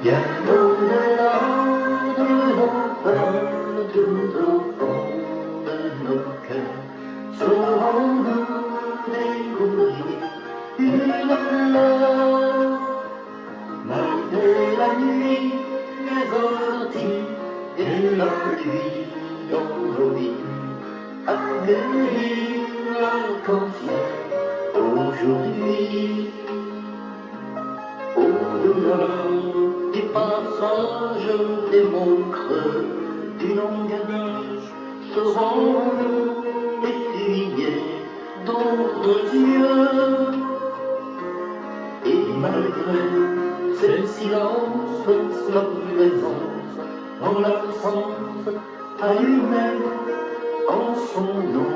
Bien au-delà de nos peurs, tout au fond de nos cœurs, saurons-nous découvrir une fleur. Malgré la nuit, les orties et la pluie dans nos vies, accueillir l'arc-en-ciel aujourd'hui. Au-delà du passage des mots creux du langage, saurons-nous étudier d'autres yeux. Et malgré ces silences, sa présence, en l'absence à humaine, en son nom,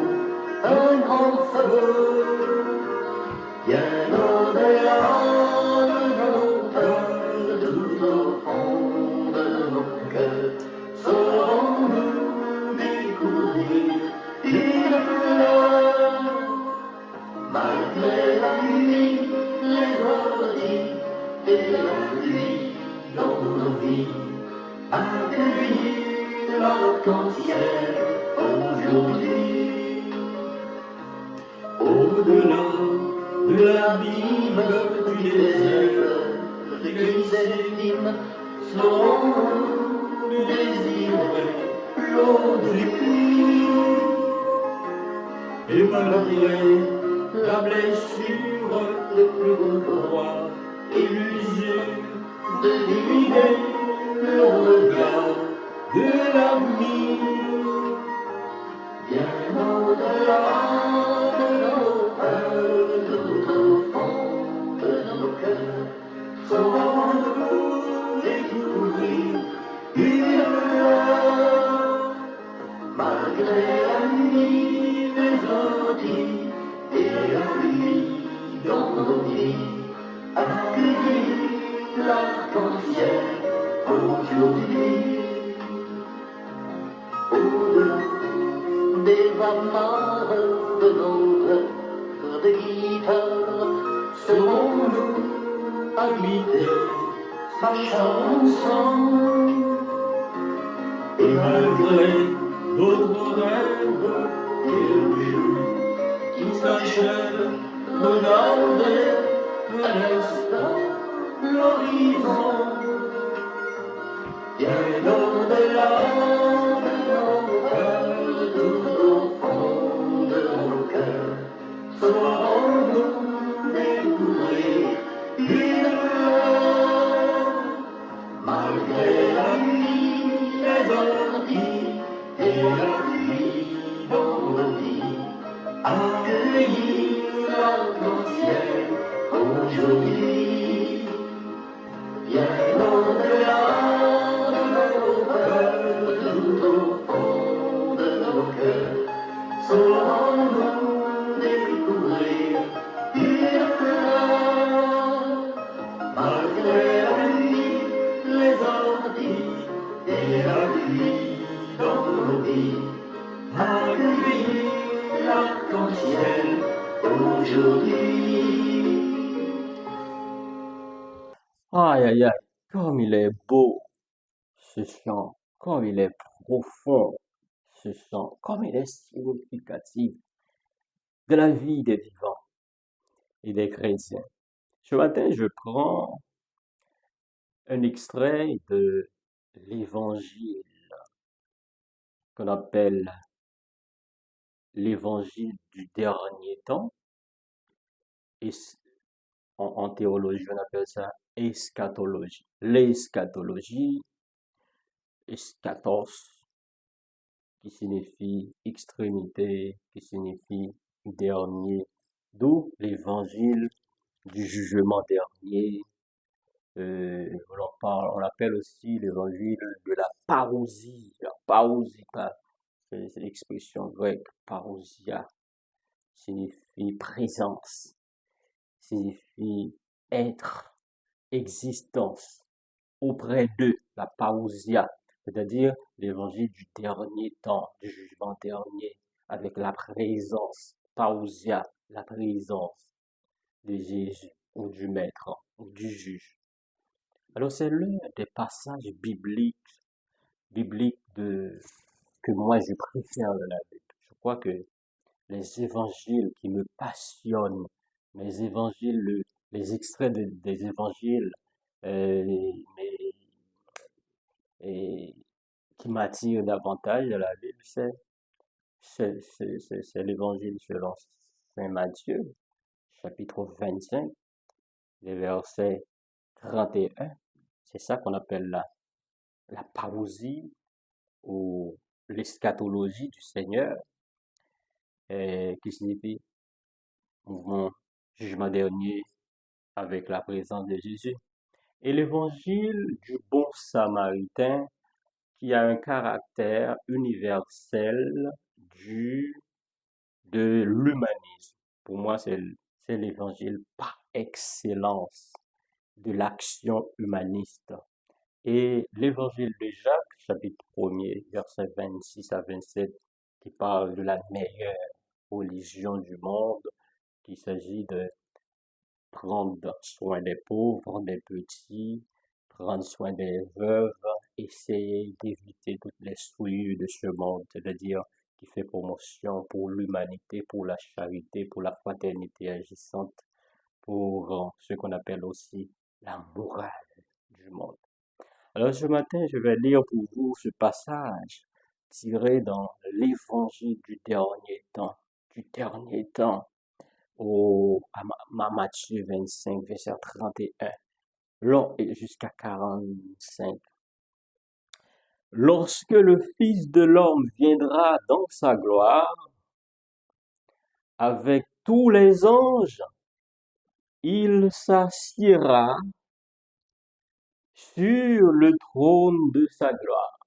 un grand feu. Bien au-delà de nos peurs, tout au fond de nos cœurs, saurons-nous découvrir une fleur. Malgré la nuit, les orties et la pluie dans nos vies, accueillir l'arc-en-ciel aujourd'hui. Au-delà de l'abîme du désert, qui s'ébime, saurons-nous désirer l'eau du puits. Et malgré la blessure, le plus droit et l'usure, deviner le regard de l'ami. Bien au-delà de nos peurs, tout au fond de nos cœurs, saurons-nous découvrir une fleur. Malgré la nuit, les orties et la pluie dans nos vies, accueillir l'arc-en-ciel aujourd'hui. Au-delà des amarres de nos rêves de guitare, serons-nous habiter sa chanson. Et malgré d'autres rêves et le jeu qui s'achève, regarder un instant l'horizon. Bien au-delà de nos peurs, tout au fond de nos cœurs, saurons-nous découvrir une fleur. Malgré la nuit, les orties et la pluie dans nos vies, accueillir l'arc-en-ciel aujourd'hui. Bien au-delà de nos peurs, tout au fond de nos cœurs, saurons-nous découvrir une fleur. Malgré la nuit, les orties et la pluie dans nos vies, accueillir l'arc-en-ciel aujourd'hui. Aïe, aïe, aïe, comme il est beau ce chant, comme il est profond ce chant, comme il est significatif de la vie des vivants et des chrétiens. Ce matin, je prends un extrait de l'évangile qu'on appelle l'évangile du dernier temps. Et en théologie, on appelle ça eschatologie. L'eschatologie, eschatos, qui signifie extrémité, qui signifie dernier, d'où l'évangile du jugement dernier. On l'appelle aussi l'évangile de la parousie. La parousie, c'est l'expression grecque, parousia, signifie présence, signifie être, existence, auprès d'eux, la parousia, c'est-à-dire l'évangile du dernier temps, du jugement dernier, avec la présence, parousia, la présence de Jésus ou du Maître ou du juge. Alors c'est l'un des passages bibliques que moi je préfère de la Bible. Je crois que les évangiles qui me passionnent, les évangiles, les extraits des évangiles mais, et qui m'attirent davantage de la Bible, c'est l'évangile selon Saint Matthieu, chapitre 25, les versets 31. C'est ça qu'on appelle la parousie ou l'eschatologie du Seigneur, qui signifie mouvement jugement dernier avec la présence de Jésus. Et l'évangile du bon samaritain qui a un caractère universel du, de l'humanisme. Pour moi, c'est l'évangile par excellence de l'action humaniste. Et l'évangile de Jacques, chapitre 1er, versets 26 à 27, qui parle de la meilleure religion du monde, qu'il s'agit de prendre soin des pauvres, des petits, prendre soin des veuves, essayer d'éviter toutes les souillures de ce monde, c'est-à-dire qui fait promotion pour l'humanité, pour la charité, pour la fraternité agissante, pour ce qu'on appelle aussi la morale du monde. Alors ce matin, je vais lire pour vous ce passage tiré dans l'évangile du dernier temps, à Matthieu 25, verset 31, et jusqu'à 45. Lorsque le Fils de l'homme viendra dans sa gloire, avec tous les anges, il s'assiera sur le trône de sa gloire.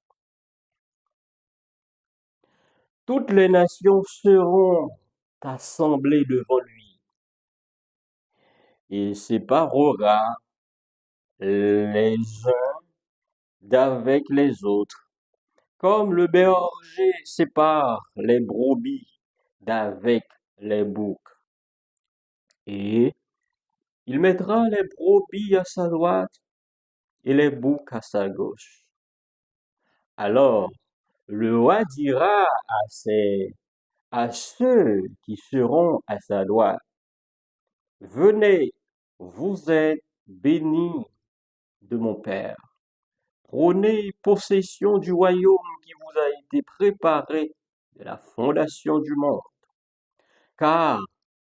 Toutes les nations seront assemblées devant lui. Il séparera les uns d'avec les autres, comme le berger sépare les brebis d'avec les boucs. Et il mettra les brebis à sa droite et les boucs à sa gauche. Alors le roi dira à ceux qui seront à sa droite, venez, vous êtes bénis de mon Père. Prenez possession du royaume qui vous a été préparé de la fondation du monde. Car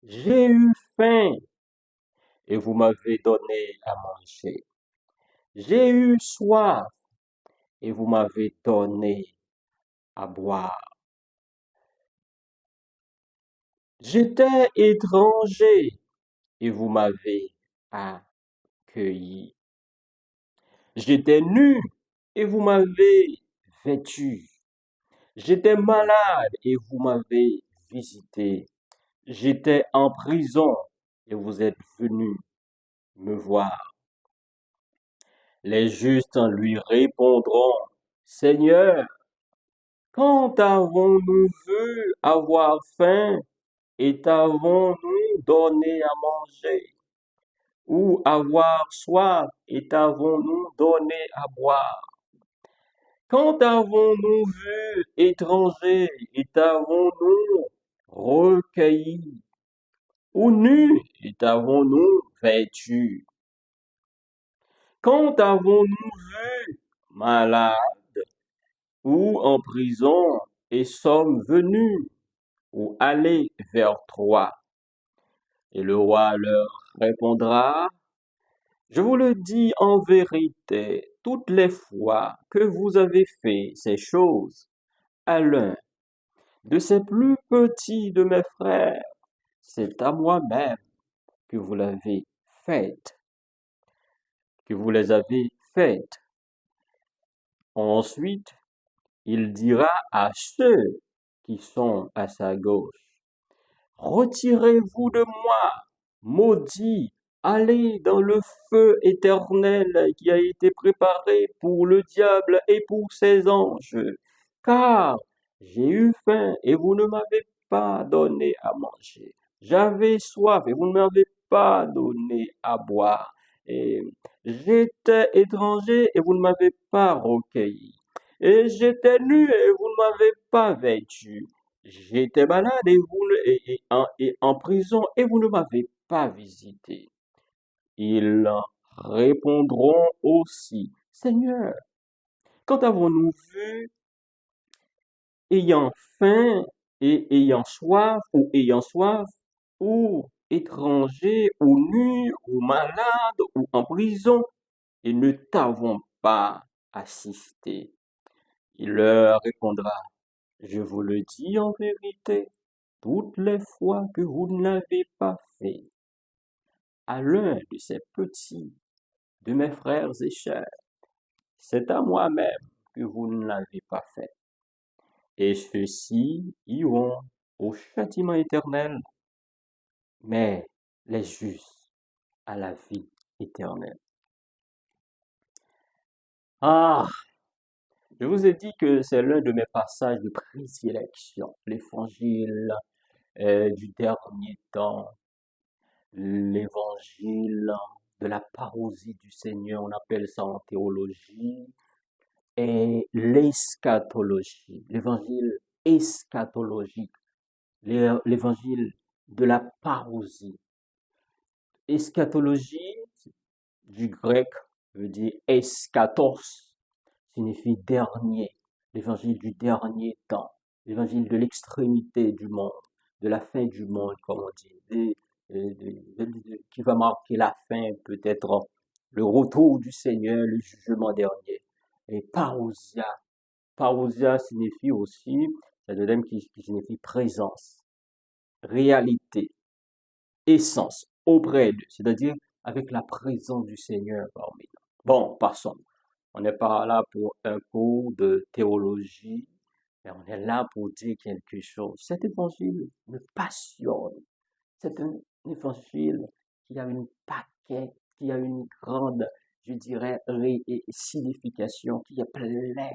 j'ai eu faim et vous m'avez donné à manger. J'ai eu soif et vous m'avez donné à boire. J'étais étranger et vous m'avez accueilli. J'étais nu et vous m'avez vêtu. J'étais malade et vous m'avez visité. J'étais en prison et vous êtes venus me voir. Les justes lui répondront, Seigneur, quand avons-nous vu avoir faim et t'avons-nous donné à manger? Ou avoir soif et t'avons-nous donné à boire? Quand avons-nous vu étranger et t'avons-nous recueilli? Ou nu et t'avons-nous vêtu? Quand avons-nous vu malade ou en prison et sommes venus ou allés vers toi? Et le roi leur répondra, je vous le dis en vérité, toutes les fois que vous avez fait ces choses à l'un de ces plus petits de mes frères, c'est à moi-même que vous l'avez faite, que vous les avez faites. Ensuite, il dira à ceux qui sont à sa gauche, retirez-vous de moi, maudits, allez dans le feu éternel qui a été préparé pour le diable et pour ses anges, car j'ai eu faim et vous ne m'avez pas donné à manger. J'avais soif et vous ne m'avez pas donné à boire. Et j'étais étranger et vous ne m'avez pas recueilli. Et j'étais nu et vous ne m'avez pas vêtu. J'étais malade et en prison et vous ne m'avez pas visité. Ils répondront aussi, Seigneur, quand avons-nous vu ayant faim et ayant soif, ou étranger, ou nu, ou malade, ou en prison, et ne t'avons pas assisté? Il leur répondra, je vous le dis en vérité, toutes les fois que vous ne l'avez pas fait à l'un de ces petits de mes frères et sœurs, c'est à moi-même que vous ne l'avez pas fait. Et ceux-ci iront au châtiment éternel, mais les justes à la vie éternelle. Ah, je vous ai dit que c'est l'un de mes passages de prédilection, l'évangile du dernier temps, l'évangile de la parousie du Seigneur, on appelle ça en théologie, et l'eschatologie, l'évangile eschatologique, l'évangile de la parousie. Eschatologie, du grec, veut dire eschatos, signifie dernier, l'évangile du dernier temps, l'évangile de l'extrémité du monde, de la fin du monde, comme on dit, qui va marquer la fin, peut-être le retour du Seigneur, le jugement dernier. Et parousia signifie aussi, c'est le terme qui signifie présence, réalité, essence, auprès d'eux, c'est-à-dire avec la présence du Seigneur parmi nous. Bon, passons. On n'est pas là pour un cours de théologie, mais on est là pour dire quelque chose. Cet évangile me passionne. C'est un évangile qui a une paquet, qui a une grande, je dirais, signification, qui est plein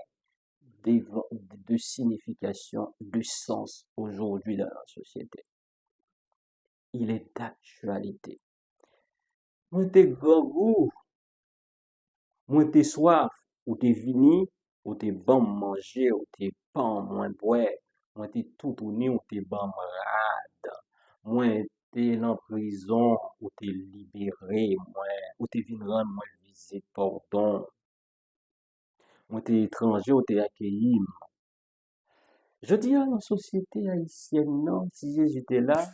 de signification, de sens aujourd'hui dans la société. Il est d'actualité. Moi, t'es grand goût, moi, t'es soif, ou t'es vini, ou t'es bon manger, ou t'es pan, moins boire, moi, t'es tout tourné, ou t'es bon malade, moi, t'es en prison, ou t'es libéré, moi, ou t'es venu rendre moi visite, pardon, moi, t'es étranger, ou t'es accueilli. Je dis à la société haïtienne, non, si Jésus était là,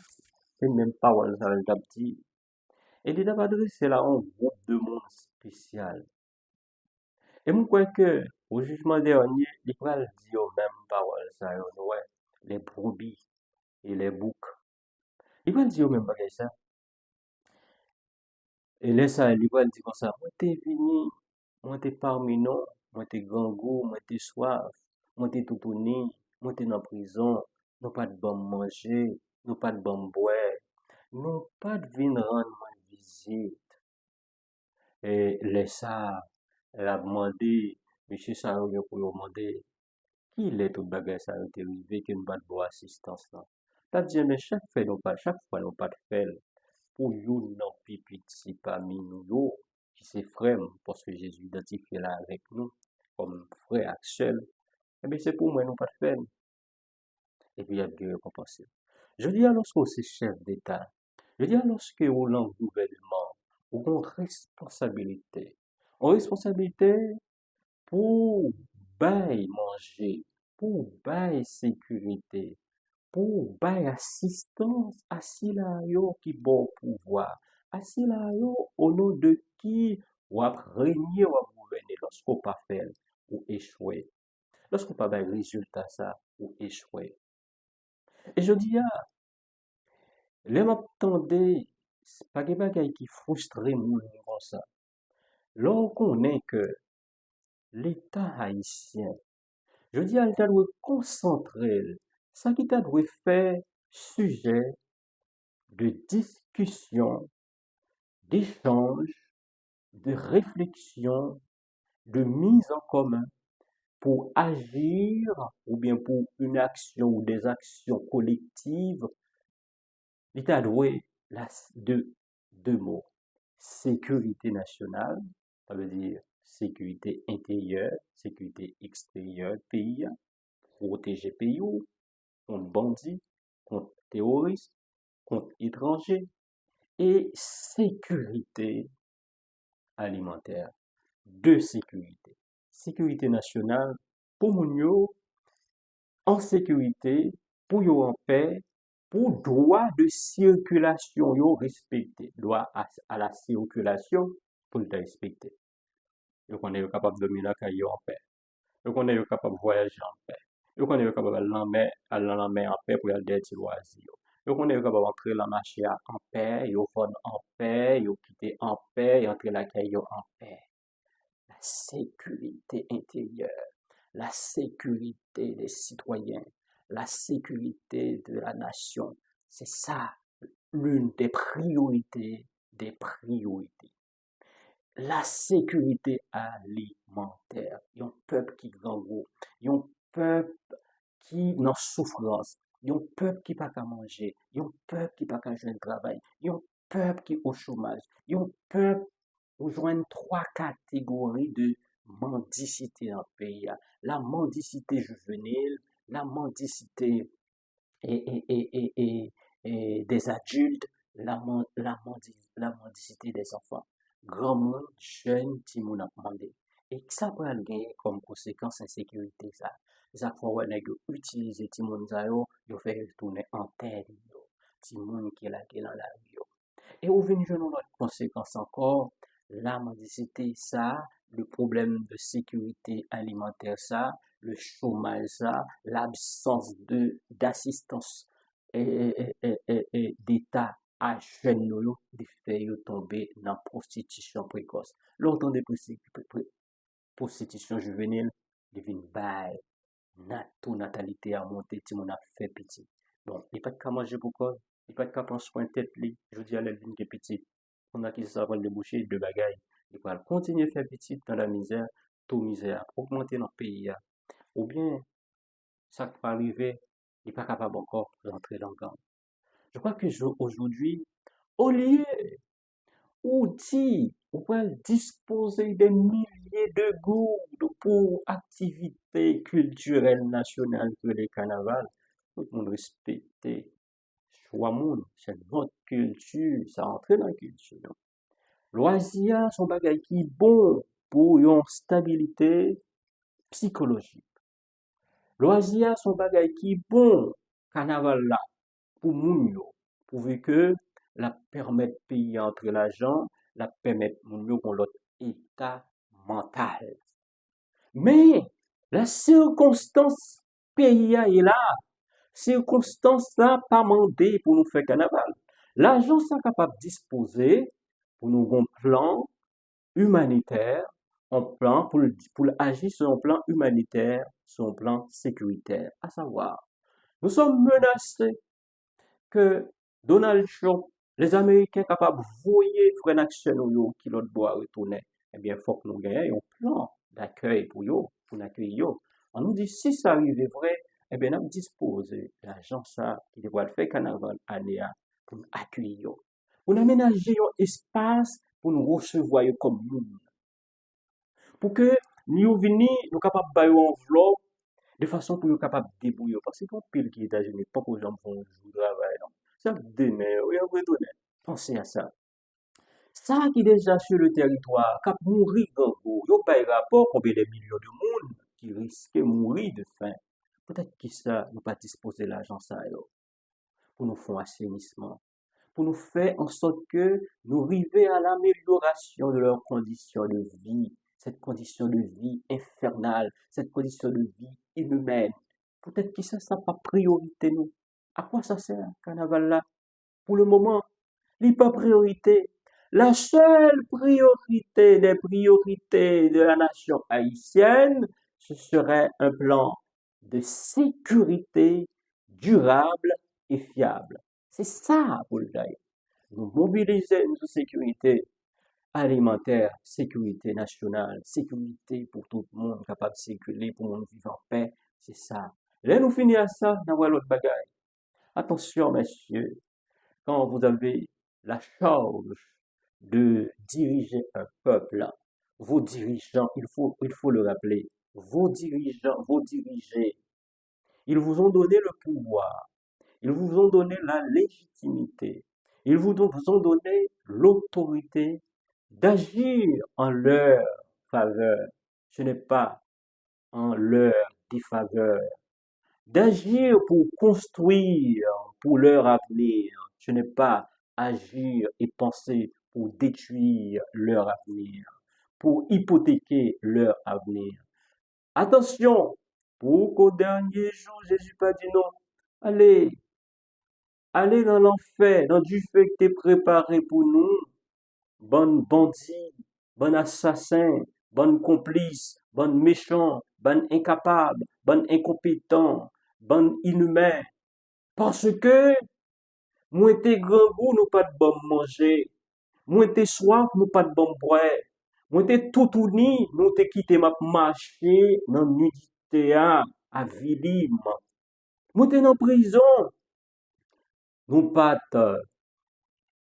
c'est même pas ça le dit. Et il a adressé là un groupe de monde spécial. Et moi, crois que, au jugement dernier, il va le dire aux mêmes paroles, ça, ouais, les brebis et les boucs. Il va le dire aux mêmes bagages, ça. Et là, ça, il va le dire comme ça, moi, t'es venu, moi, t'es parmi nous, moi, t'es grand goût, moi, t'es soif, moi, t'es tout tourné, moi, t'es en prison, nous pas de bon manger, nous pas de bon boire, nous pas de venir rendre moi visite. Et là, ça, elle a demandé, monsieur Sarah, pour lui demander, qui est tout bagage ça a été arrivé que nous pas de bonne assistance là. T'as dit, mais chaque fois nous pas de faire pour nous non plus petit parmi nous, qui c'est frère, parce que Jésus identifié là avec nous, comme frère actuel. Eh bien, c'est pour moi, nous pas de faire. Et puis, il y a de récompenser. Je dis alors que c'est chef d'État, je dis alors que vous l'en gouvernement, vous avez une responsabilité pour bail manger, pour bail sécurité, pour bail assistance à là yo qui bon pouvoir, à là yo au nom de qui ou à régner ou à gouverner lorsqu'on pas faire ou échouer, lorsqu'on pas bail résultat ça ou échouer. Et je dis les m'attendez, pas des bagailles qui frustrent moun comme ça. L'on connaît que l'État haïtien, je dis à l'État doit concentrer, ça qui t'a doit faire sujet de discussion, d'échange, de réflexion, de mise en commun pour agir ou bien pour une action ou des actions collectives. L'État doit deux mots, sécurité nationale, ça veut dire sécurité intérieure, sécurité extérieure pays, protéger pays contre bandits, contre terroristes, contre étrangers, et sécurité alimentaire, de sécurité. Sécurité nationale, pour moun yo, en sécurité, pour yo en paix, pour droit de circulation yo respecté, droit à la circulation pour le respecter. Yo connaît yo capable de dormir dans la yo en paix. Yo connaît yo capable de voyager en paix. Yo connaît yo capable aller dans la mer en paix pour aller des petits loisirs. Yo connaît yo capable entrer dans la marché en paix, yo vendre en paix, yo quitter en paix, et entrer la caille yo en paix. La sécurité intérieure, la sécurité des citoyens, la sécurité de la nation. C'est ça l'une des priorités des priorités. La sécurité alimentaire. Un peuple qui grand gros, un peuple qui dans souffrance, un peuple qui pas qu'à manger, un peuple qui pas qu'à joindre travail, un peuple qui au chômage, un peuple où joignent trois catégories de mendicité dans le pays. La mendicité juvénile, la mendicité des adultes, la mendicité des enfants. Grand monde, jeune, petit monde a demandé. Et ça peut gagner comme conséquence insécurité ça. Ça faut ouais nèg utiliser petit monde ça yo fait retourner en terre yo. Petit monde qui est là dans la rue yo. Et au venu une autre conséquence encore, la mendicité ça, le problème de sécurité alimentaire ça, le chômage ça, l'absence de d'assistance d'État à jeunes yo, de fait yo tomber dans prostitution précoce. Longtemps de prostitution juvénile devine bail, natalité a monté, ti mon a fait petit. Bon, il pas de quoi manger pour cause, il pas de quoi prendre soin tête li. Je dis à la ligne qui est petit. On a qui ça va déboucher de bagaille. Il va continuer à faire petit dans la misère, tout misère, augmenter dans le pays. Ou bien, ça qui va arriver, il n'est pas capable encore d'entrer dans le gang. Je crois que aujourd'hui, au lieu où dit, on peut disposer des milliers de gourdes pour activités culturelles nationales que les carnavals, tout le monde respecter choix monde, c'est notre culture, ça entre dans la culture. Loisirs sont bagages qui bon pour une stabilité psychologique. Loisirs sont bagages qui bon carnaval là pour moun yo, pourvu que la permettre payer entre l'argent, la permettre moun yo l'autre état mental. Mais la circonstance pays est là, circonstance là pas mandé pour nous faire carnaval. L'argent sont capable de disposer pour nous un plan humanitaire, un plan pour agir sur un plan humanitaire, sur un plan sécuritaire, à savoir, nous sommes menacés que Donald Trump, les Américains capables de voyer frère action yo qui l'autre doit retourner. Eh bien, faut que nous gagnions un plan d'accueil pour yo, pour accueillir yo. On nous dit si ça arrive vrai, eh bien, nous disposer l'argent ça qui devrait faire carnaval année pour nous accueillir yo. Pour nous aménager un espace pour nous recevoir yo comme monde. Pour que nous venions, nous capables de bailler enveloppe de façon pour nous capables de débrouiller. Parce que quand pile qui est États-Unis, pas que les gens vont jouer travail, non. Ça demain, oui, on va retourner. Pensez à ça. Ça qui est déjà sur le territoire, cap mourir gango, yo pas rapport combien de millions de monde qui risquent de mourir de faim. Peut-être que ça, nous pas disposer l'argent ça yo, pour nous faire un assainissement, pour nous faire en sorte que nous arrivions à l'amélioration de leurs conditions de vie, cette condition de vie infernale, cette condition de vie inhumaine. Peut-être que ça pas priorité nous. À quoi ça sert, carnaval là? Pour le moment, il n'est pas priorité. La seule priorité des priorités de la nation haïtienne, ce serait un plan de sécurité durable et fiable. C'est ça, pour le dire. Nous mobiliser notre sécurité alimentaire, sécurité nationale, sécurité pour tout le monde capable de circuler, pour le monde vivre en paix. C'est ça. Là, nous finissons à ça, dans l'autre bagaille. Attention, messieurs, quand vous avez la charge de dirigeaient un peuple. Vos dirigeants, il faut le rappeler, vos dirigeants, vos dirigés, ils vous ont donné le pouvoir, ils vous ont donné la légitimité, ils vous ont donné l'autorité d'agir en leur faveur. Ce n'est pas en leur défaveur, d'agir pour construire pour leur avenir. Ce n'est pas agir et penser pour détruire leur avenir, pour hypothéquer leur avenir. Attention, pour qu'au dernier jour, Jésus pas dit non. Allez, allez dans l'enfer, dans du feu que t'es préparé pour nous. Bonne bandit, bon assassin, bonne complice, bon méchant, bon incapable, bon incompétent, bon inhumain. Parce que, moi t'es grand goût, nous pas de bon manger. Moi t'es soif, nous pas de bon boire. Moi t'es tout uni, nous t'es quitté m'a marché dans nudité à vilim. Moi t'es en prison, nous pas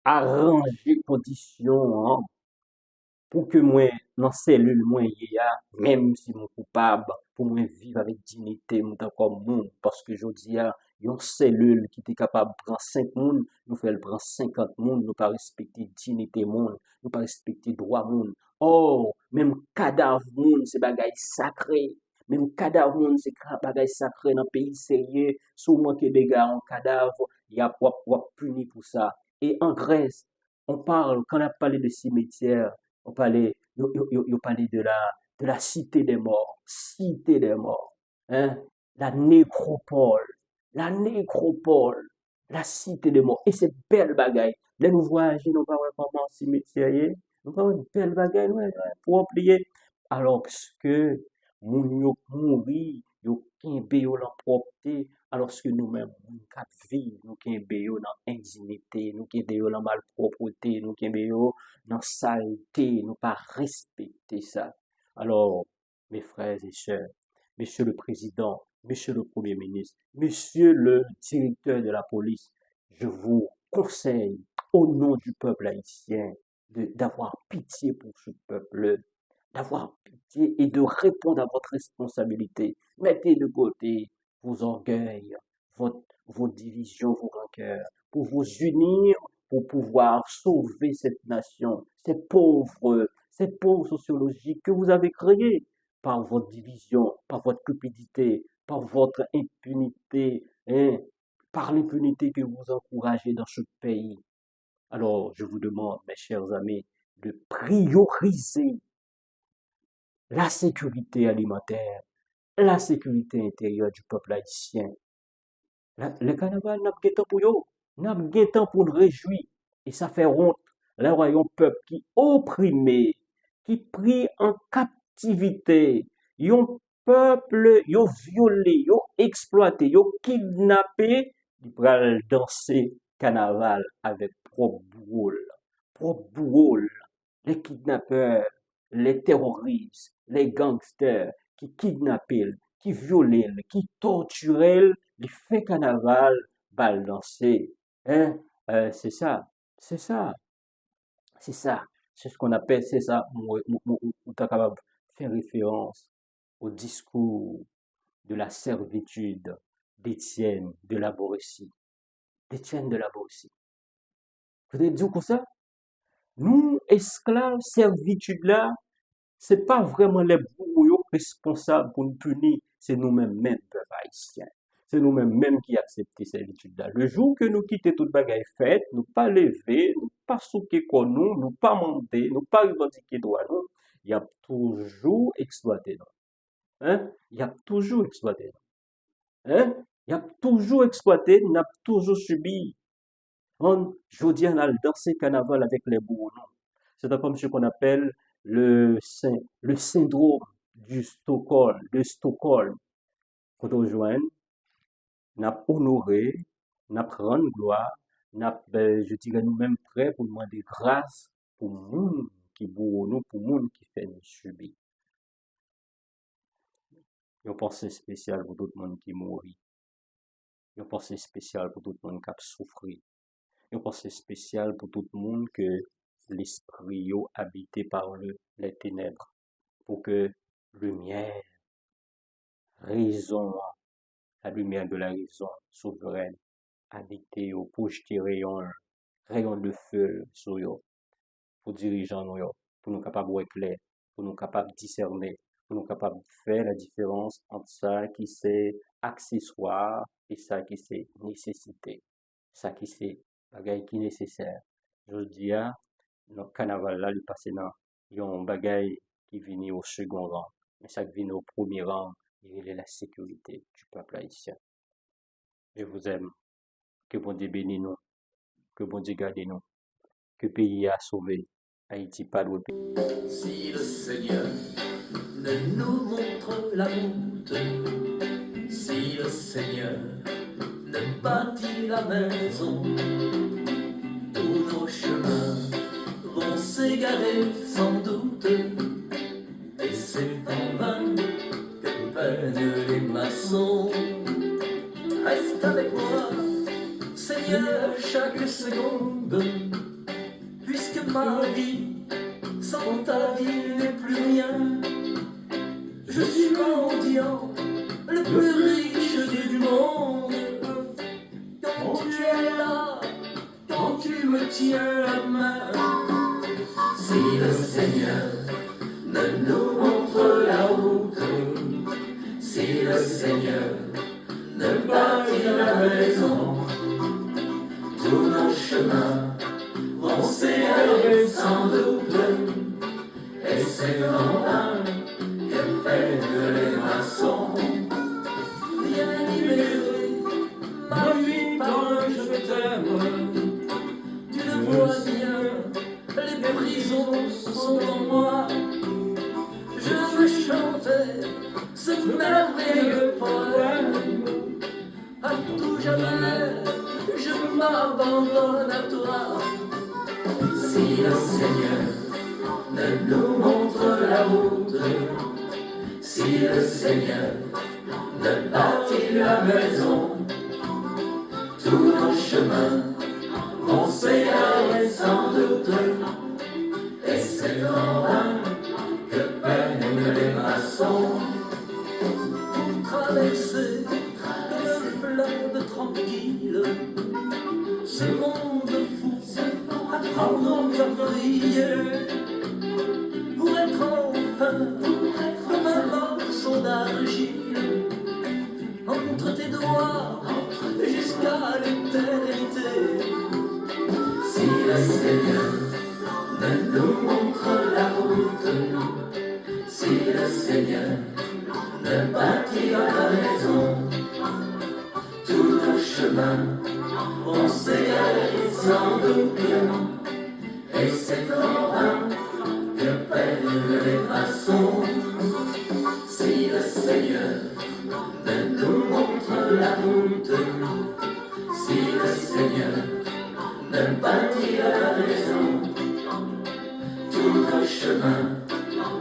arranger conditions, hein, pour que moi, dans cellule, moi, même si mon coupable, pour moi vivre avec dignité, moi, comme monde, parce que je dis, une cellule qui est capable de prendre 5 monde, nous fait le prendre 50 monde, nous pas respecter dignité monde, nous pas respecter droit monde. Oh, même cadavre monde, c'est bagaille sacré. Même cadavre monde, c'est bagaille sacré dans le pays sérieux. Souvent que des gars en cadavre, il y a puni pour ça. Et en Grèce, on parle, quand on a parlé de cimetière, on parlait de la cité des morts, cité des morts, hein, la nécropole, la nécropole, la cité des morts. Et c'est belle bagaille. Là, nous voyageons, nous parlons vraiment cimetière, nous parlons de belle bagaille, ouais, ouais, pour oublier. Alors que, moun yo mouri, yo kembe yo la propreté, alors que nous-mêmes, nous cap vivre, nous kembe yo dans indignité, nous kembe yo dans malpropreté, nous kembe yo dans saleté, nous pas respecter ça. Alors, mes frères et sœurs, Monsieur le Président, Monsieur le Premier ministre, Monsieur le directeur de la police, je vous conseille, au nom du peuple haïtien, d'avoir pitié pour ce peuple, d'avoir pitié et de répondre à votre responsabilité. Mettez de côté vos orgueils, vos divisions, vos rancœurs, pour vous unir pour pouvoir sauver cette nation, ces pauvres sociologiques que vous avez créés par votre division, par votre cupidité, par votre impunité, hein, par l'impunité que vous encouragez dans ce pays. Alors, je vous demande, mes chers amis, de prioriser la sécurité alimentaire, la sécurité intérieure du peuple haïtien. Le carnaval n'a pas de temps pour yo, n'a pas de temps pour nous réjouir. Et ça fait honte. Là, on a un peuple qui opprimé, qui pris en captivité. Un peuple, yo violé, yo exploité, yo kidnappé. Il pral danser carnaval avec propre bourreau. Propre bourreau. Les kidnappeurs, les terroristes, les gangsters qui kidnappent, qui violent, qui torturent, les fait carnaval, bal danser. Hein? C'est ça, c'est ça, c'est ça. C'est ce qu'on appelle, c'est ça, on est capable de faire référence au discours de la servitude d'Étienne de la Boétie. D'Étienne de la Boétie. Vous avez dit comme ça? Nous, esclaves, servitude là, c'est pas vraiment les bourreaux responsables pour nous punir, c'est nous-mêmes, même, peuple haïtien. C'est nous-mêmes, même qui acceptons cette servitude-là. Le jour que nous quittons toute bagaille faite, nous pas lever, nous pas souquer comme nous pas monter, nous pas revendiquer droit nous, il y a toujours exploité nous. Hein? Il y a toujours exploité nous. Hein? Il y a toujours exploité, nous a toujours subi. Je dis, on a dansé carnaval avec les bourreaux. C'est comme ce qu'on appelle le syndrome de Stockholm. Quand on joint, n'a honoré, n'a rendre gloire, je dirais nous-mêmes prêts pour demander grâce pour monde qui bourre nous, pour monde qui fait nous subir. Une pensée spéciale pour tout le monde qui mourit. Une pensée spéciale pour tout le monde qui a souffert. Une pensée spéciale pour tout le monde que l'esprit yo habité par les ténèbres, pour que lumière, raison, la lumière de la raison souveraine, habité ou projeter rayon de feu sur yo, pour dirigeants nous yo, pour nous capables de clair, pour nous capables de discerner, pour nous capables de faire la différence entre ça qui c'est accessoire et ça qui c'est nécessité, ça qui c'est bagay qui nécessaire. Je dis à notre carnaval là, il passe dans yon bagay qui vient au second rang, mais ça qui vient au premier rang, il est la sécurité du peuple haïtien. Je vous aime. Que bon Dieu bénisse nous. Que bon Dieu garde nous. Que le pays a sauvé. Haïti pas de pays. Si le Seigneur ne nous montre la route, si le Seigneur ne bâtit la maison, tous nos chemins vont s'égarer sans doute, et c'est en vain que peinent les maçons. Reste avec moi, Seigneur, chaque seconde, puisque ma vie sans ta vie n'est plus rien. Je suis mendiant, le plus riche du monde. Quand tu es là, quand tu me tiens la main, si le Seigneur ne nous montre la route, si le Seigneur ne bâtit la maison, tous nos chemins vont s'égarer sans doute, et c'est en vain que peinent les maçons. Viens libérer ma vie par un je t'aime. Tu le vois bien, les prisons sont en moi. Je veux chanter ce merveilleux poème. À tout jamais, je m'abandonne à toi. Si le Seigneur ne nous montre la route, si le Seigneur ne bâtit la maison, tous nos chemins vont s'égarer sans doute, et c'est en vain que peinent les maçons. Pour traverser comme un fleuve tranquille ce monde fou, apprendre à prier, pour être enfin comme un morceau d'argile entre tes doigts jusqu'à l'éternité. Si le Seigneur ne nous montre la route, si le Seigneur ne bâtit la maison, tous nos chemins vont s'égarer sans doute, et c'est en vain que peinent les maçons. Si le Seigneur ne nous montre la route, si le Seigneur ne bâtit la maison, tous nos chemins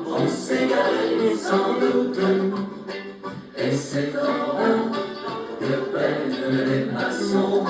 vont s'égarer sans doute, et c'est en vain que peinent les maçons.